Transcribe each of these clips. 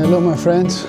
Hello my friends.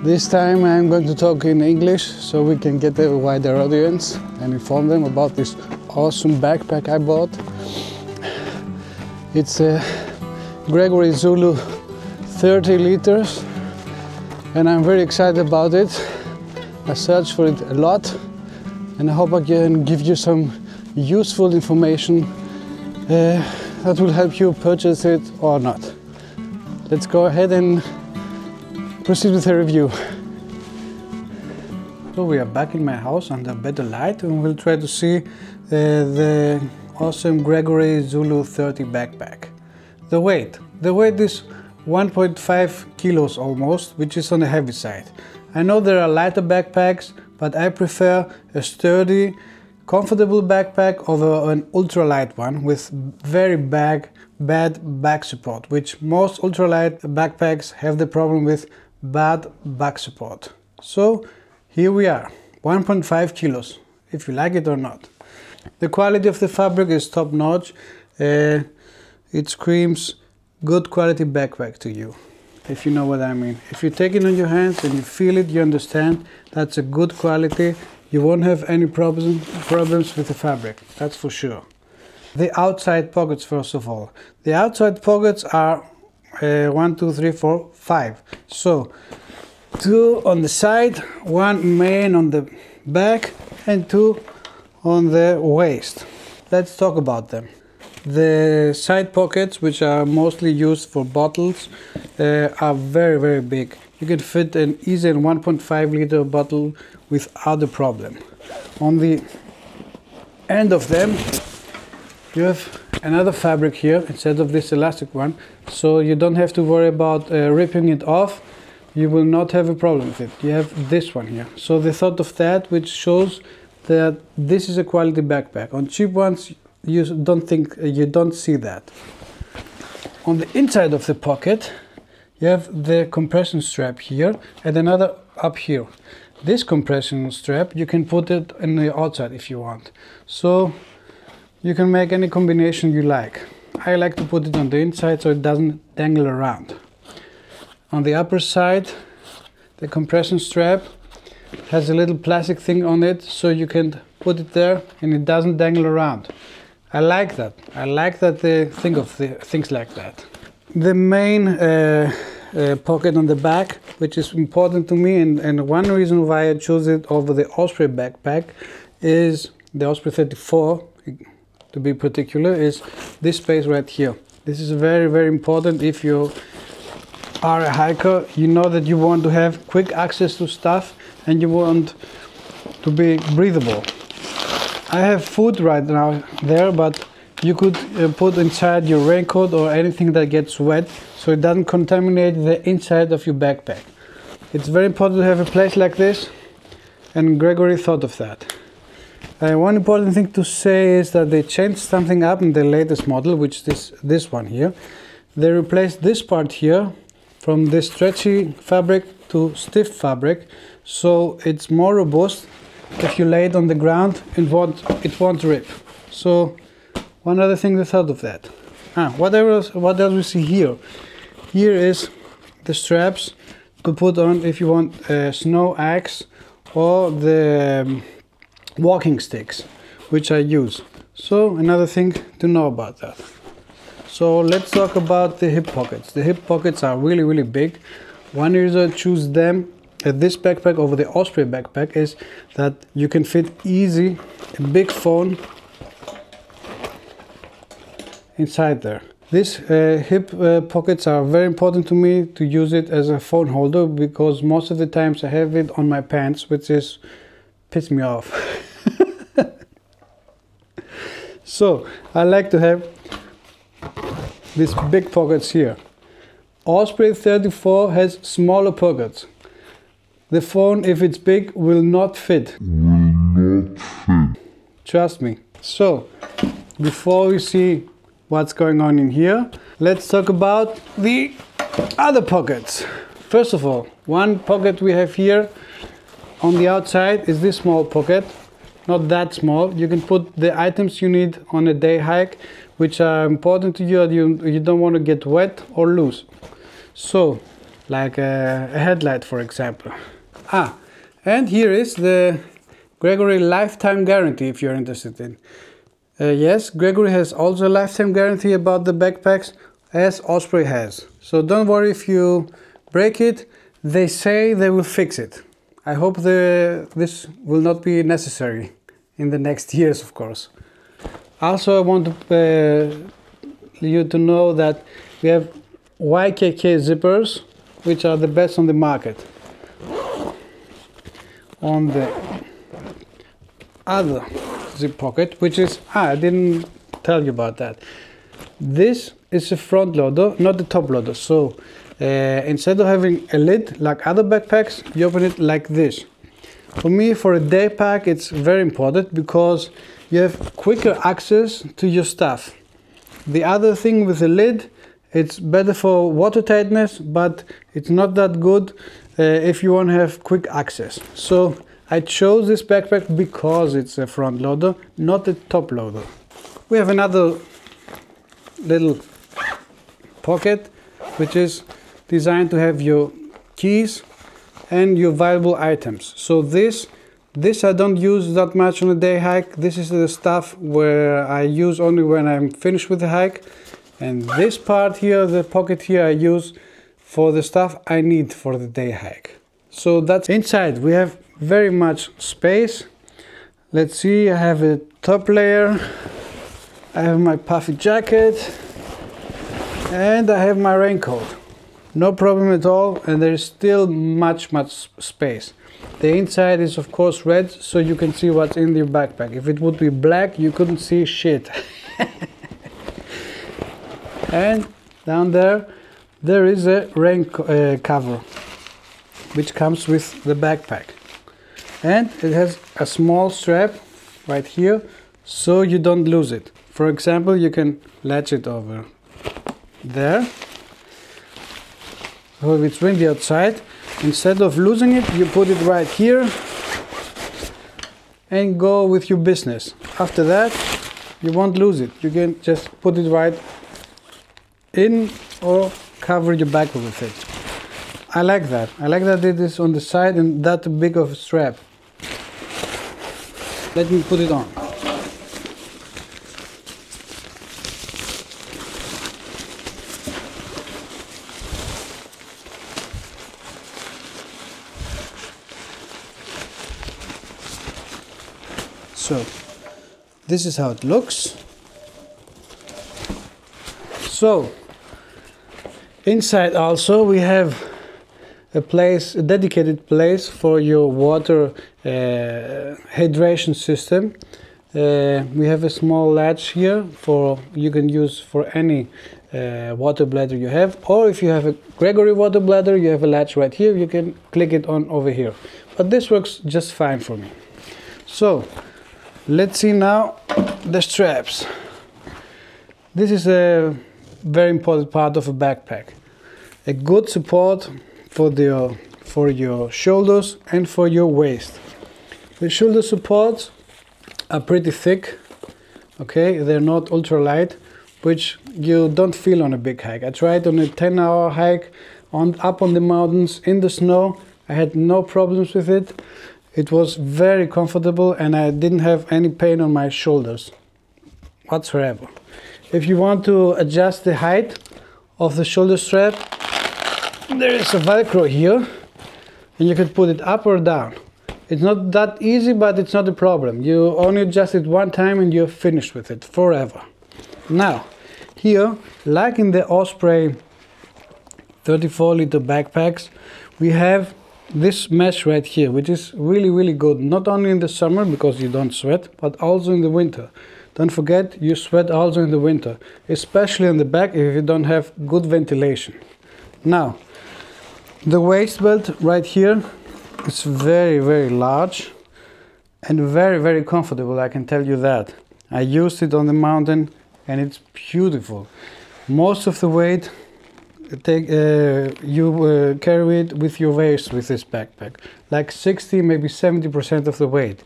This time I'm going to talk in English so we can get a wider audience and inform them about this awesome backpack I bought. It's a Gregory Zulu 30 liters and I'm very excited about it. I searched for it a lot and I hope I can give you some useful information that will help you purchase it or not. Let's go ahead and proceed with the review. So we are back in my house under better light and we'll try to see the awesome Gregory Zulu 30 backpack. The weight is 1.5 kilos almost, which is on the heavy side. I know there are lighter backpacks, but I prefer a sturdy, comfortable backpack over an ultralight one with very bad back support, which most ultralight backpacks have the problem with bad back support. So here we are, 1.5 kilos, if you like it or not. The quality of the fabric is top notch. It screams good quality backpack to you, if you know what I mean. If you take it on your hands and you feel it, you understand that's a good quality. You won't have any problems with the fabric, that's for sure. The outside pockets, first of all. The outside pockets are 1, 2, 3, 4, 5. So 2 on the side, 1 main on the back and 2 on the waist. Let's talk about them. The side pockets, which are mostly used for bottles, are very big. You can fit an easy 1.5 liter bottle without a problem. On the end of them you have another fabric here instead of this elastic one, so you don't have to worry about ripping it off. You will not have a problem with it. You have this one here. So they thought of that, which shows that this is a quality backpack. On cheap ones you don't see that. On the inside of the pocket you have the compression strap here and another up here. This compression strap you can put it on the outside if you want. So you can make any combination you like. I like to put it on the inside so it doesn't dangle around. On the upper side, the compression strap has a little plastic thing on it so you can put it there and it doesn't dangle around. I like that. I like that they think of things like that. The main pocket on the back, which is important to me, and one reason why I chose it over the Osprey backpack is the Osprey 34, to be particular, is this space right here. This is very important. If you are a hiker, you know that you want to have quick access to stuff and you want to be breathable. I have food right now there, but you could put inside your raincoat or anything that gets wet so it doesn't contaminate the inside of your backpack. It's very important to have a place like this, and Gregory thought of that. One important thing to say is that they changed something up in the latest model, which is this one here. They replaced this part here from this stretchy fabric to stiff fabric, so it's more robust. If you lay it on the ground, it won't rip. So one other thing they thought of that. What else we see here? Here is the straps to put on if you want a snow axe or the walking sticks, which I use. So another thing to know about that. So let's talk about the hip pockets. The hip pockets are really big. One reason I choose them this backpack over the Osprey backpack is that you can fit easy a big phone inside there. These hip pockets are very important to me to use it as a phone holder, because most of the times I have it on my pants, which is piss me off. So I like to have these big pockets here. Osprey 34 has smaller pockets. The phone, if it's big, will not fit. Trust me. So before we see what's going on in here, let's talk about the other pockets. First of all, one pocket we have here on the outside is this small pocket. Not that small. You can put the items you need on a day hike, which are important to you. You don't want to get wet or loose. So like a headlight, for example. And here is the Gregory lifetime guarantee, if you're interested in. Yes, Gregory has also a lifetime guarantee about the backpacks, as Osprey has. So don't worry if you break it. They say they will fix it. I hope this will not be necessary in the next years, of course. Also, I want you to know that we have YKK zippers, which are the best on the market. On the other zip pocket, which is, I didn't tell you about that. This is a front loader, not the top loader. So instead of having a lid like other backpacks, you open it like this. For me, for a day pack, it's very important because you have quicker access to your stuff. The other thing with the lid, it's better for water tightness, but it's not that good if you want to have quick access. So I chose this backpack because it's a front loader, not a top loader. We have another little pocket which is designed to have your keys and your valuable items. So this I don't use that much on a day hike. This is the stuff where I use only when I'm finished with the hike. And this part here, the pocket here, I use for the stuff I need for the day hike. So that's inside. We have very much space. Let's see, I have a top layer. I have my puffy jacket. And I have my raincoat. No problem at all, and there is still much space. The inside is of course red, so you can see what's in your backpack. If it would be black, you couldn't see shit. And down there is a rain cover, which comes with the backpack. And it has a small strap right here, so you don't lose it. For example, you can latch it over there. So if it's windy outside, instead of losing it, you put it right here and go with your business. After that, you won't lose it. You can just put it right in or cover your back with it. I like that. I like that it is on the side and that big of a strap. Let me put it on. So this is how it looks. So inside also we have a dedicated place for your water hydration system. We have a small latch here you can use for any water bladder you have, or if you have a Gregory water bladder, you have a latch right here, you can click it on over here. But this works just fine for me. So let's see now the straps. This is a very important part of a backpack. A good support for your shoulders and for your waist. The shoulder supports are pretty thick, okay, they're not ultra light, which you don't feel on a big hike. I tried on a 10-hour hike up on the mountains in the snow. I had no problems with it. It was very comfortable and I didn't have any pain on my shoulders whatsoever. If you want to adjust the height of the shoulder strap, there is a Velcro here and you can put it up or down. It's not that easy, but it's not a problem. You only adjust it one time and you're finished with it forever. Now, here, like in the Osprey 34-liter backpacks, we have this mesh right here, which is really good, not only in the summer because you don't sweat, but also in the winter. Don't forget, you sweat also in the winter, especially on the back if you don't have good ventilation. Now, the waist belt right here is very large and very comfortable, I can tell you that. I used it on the mountain and it's beautiful. Most of the weight you carry it with your waist with this backpack, like 60 maybe 70% of the weight.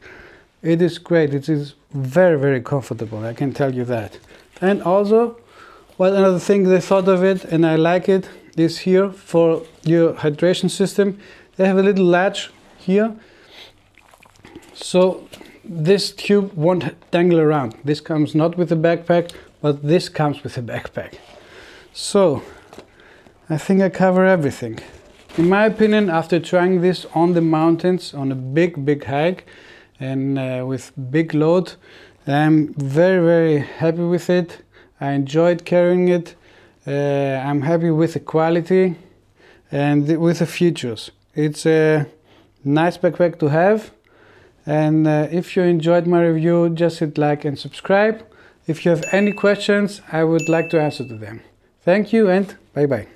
It is great. It is very comfortable, I can tell you that. And also, well, another thing they thought of it, and I like it, is here for your hydration system. They have a little latch here, so this tube won't dangle around. This comes not with the backpack, but this comes with the backpack. So I think I cover everything. In my opinion, after trying this on the mountains on a big hike and with big load, I'm very happy with it. I enjoyed carrying it. I'm happy with the quality and with the features. It's a nice backpack to have. And if you enjoyed my review, just hit like and subscribe. If you have any questions, I would like to answer to them. Thank you and bye bye.